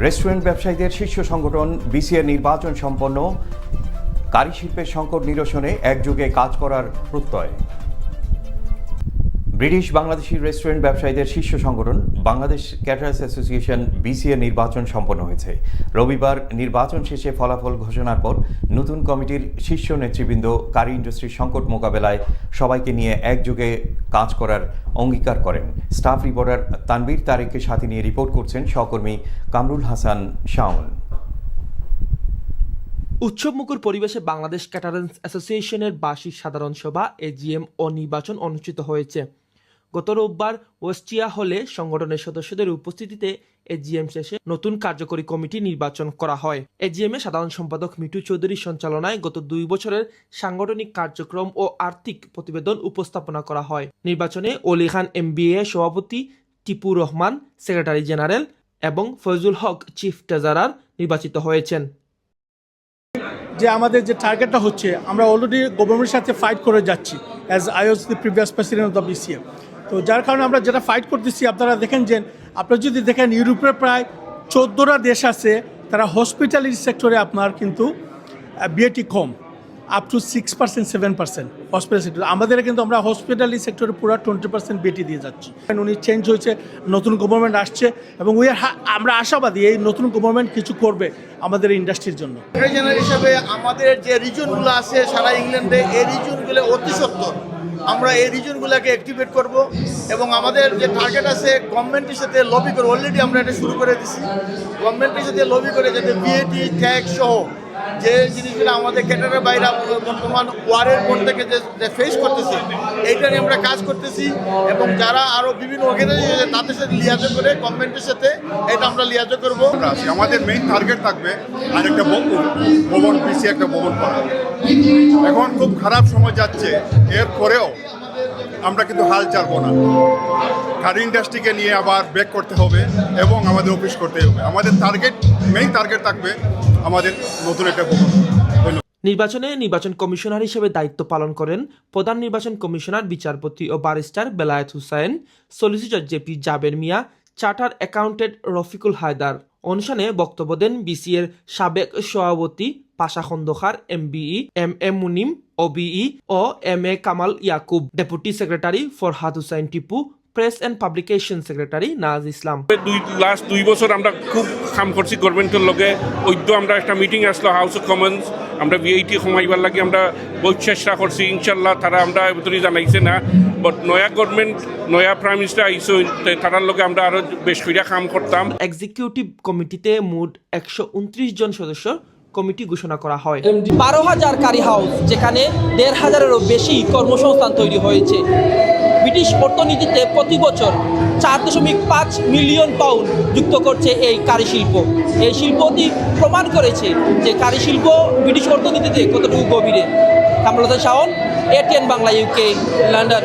Restaurant ব্যবসায়ীদের শীর্ষ সংগঠন বিসিএর নির্বাচন সম্পন্ন, কারিশিল্পের সংকট নিরসনে একযোগে কাজ করার প্রত্যয়। ব্রিটিশ বাংলাদেশি রেস্টুরেন্ট ব্যবসায়ীদের শীর্ষ সংগঠন বাংলাদেশ ক্যাটারার্স অ্যাসোসিয়েশন বিসিএর নির্বাচন সম্পন্ন হয়েছে। রবিবার নির্বাচন শেষে ফলাফল ঘোষণার পর নতুন কমিটির শীর্ষ নেতৃবৃন্দ কারি ইন্ডাস্ট্রির সংকট মোকাবেলায় সবাইকে নিয়ে একযোগে কাজ করার অঙ্গীকার করেন। স্টাফ রিপোর্টার তানভীর তারেককে সাথে নিয়ে রিপোর্ট করছেন সহকর্মী কামরুল হাসান শাওন। উৎসবমুখর পরিবেশে বাংলাদেশ ক্যাটারার্স অ্যাসোসিয়েশনের বার্ষিক সাধারণ সভা এজিএম ও নির্বাচন অনুষ্ঠিত হয়েছে। গত রোববার ওয়েস্টিয়া হলে সংগঠনের সদস্যদের উপস্থিতিতে এজিএম শেষে নতুন কার্যকরী কমিটি নির্বাচন করা হয়। এজিএম এর সাধারণ সম্পাদক মিঠু চৌধুরীর সঞ্চালনায় গত 2 বছরের সাংগঠনিক কার্যক্রম ও আর্থিক প্রতিবেদন উপস্থাপনা করা হয়। নির্বাচনে অলি খান MBA সভাপতি, টিপুর রহমান সেক্রেটারি জেনারেল এবং ফয়জুল হক চিফ ট্রেজারার নির্বাচিত হয়েছেন। যে আমাদের যে টার্গেটটা হচ্ছে, আমরা অলরেডি গভর্নমেন্টের সাথে ফাইট করে যাচ্ছি as I was the previous president of the BCA. তো যার কারণে আমরা যেটা ফাইট করতেছি, আপনারা দেখেন যে আপনারা যদি দেখেন ইউরোপের প্রায় 14টা দেশ আছে, তারা হসপিটালিটি সেক্টরে আপনার কিন্তু BAT com, up to 6%, 7% hospital sector. আমাদের কিন্তু আমরা হসপিটালিটি সেক্টরে পুরো 20% বিএটি দিয়ে যাচ্ছি। উনি চেঞ্জ হয়েছে, নতুন গভর্নমেন্ট আসছে এবং আমরা আশাবাদী এই নতুন গভর্নমেন্ট কিছু করবে আমাদের ইন্ডাস্ট্রির জন্য। ট্রেজারার হিসাবে আমাদের যে রিজনগুলো আছে সারা ইংল্যান্ডে, এই রিজনগুলো অতি সত্তর আমরা এই রিজনগুলোকে অ্যাক্টিভেট করব এবং আমাদের যে টার্গেট আছে গভর্নমেন্টের সাথে লবি করে, অলরেডি আমরা এটা শুরু করে দিচ্ছি। গভর্নমেন্টের সাথে লবি করে যাতে বিএটি ট্যাক্স সহ যে জিনিসগুলো আমাদের ক্যাটারের বাইরে বর্তমান ওয়ারের পর থেকে যে ফেস করতেছি, এইটা নিয়ে আমরা কাজ করতেছি এবং যারা আরও বিভিন্ন অর্গানাইজেশন তাদের সাথে লিয়াজো করে গভর্নমেন্টের সাথে এটা আমরা লিয়াজো করবো। আমাদের মেইন টার্গেট থাকবে আর একটা ভবন, পিসি একটা ভবন করা। এখন খুব খারাপ সময় যাচ্ছে, এর পরেও আমরা কিন্তু হাল ছাড়বো না। কারি ইন্ডাস্ট্রিকে নিয়ে আবার ব্যাক করতে হবে এবং আমাদের অফিস করতে হবে। আমাদের মেইন টার্গেট থাকবে আমাদের নতুন একটা ভবন। নির্বাচনে নির্বাচন কমিশনার হিসেবে দায়িত্ব পালন করেন প্রধান নির্বাচন কমিশনার, বিচারপতি ও barrister Belayet Hussain, solicitor JP Jaber Miah, charter accountant Rafiqul Haider. অনুষ্ঠানে বক্তব্য দেন বিসিএর সাবেক সভাপতি Pasha Khandaker, MBE MA Munim, OBE ও MA Kamal Yakub, deputy secretary Farhad Hussain Tipu, press and publication secretary Naz Islam. Last 2 বছর আমরা খুব কাম করছি গভর্নমেন্টের লগে। ওইদ্য আমরা একটা মিটিং আসলো হাউস অফ কমন্স, আমরা ভিআইটি কমাইবার লাগে আমরা বহুত চেষ্টা করছি। ইনশাল্লাহ তারা আমরা ভিতরে জানাইছে না, বাট নয়া গভর্নমেন্ট, নয়া প্রাইম মিনিস্টার আইসো, তারার লগে আমরা আরো বেশ কইরা কাম করতাম। এক্সিকিউটিভ কমিটিতে মোট 129 জন সদস্য কমিটি ঘোষণা করা হয়। 12,000 কারি হাউস, যেখানে 1,500-এরও বেশি কর্মসংস্থান তৈরি হয়েছে। ব্রিটিশ অর্থনীতিতে প্রতি বছর 4.5 মিলিয়ন পাউন্ড যুক্ত করছে এই কারি শিল্প। এই শিল্পটি প্রমাণ করেছে যে কারি শিল্প ব্রিটিশ অর্থনীতিতে কতটুকু গভীরে। Kamrul Hasan Shaon, ATN Bangla, UK, London.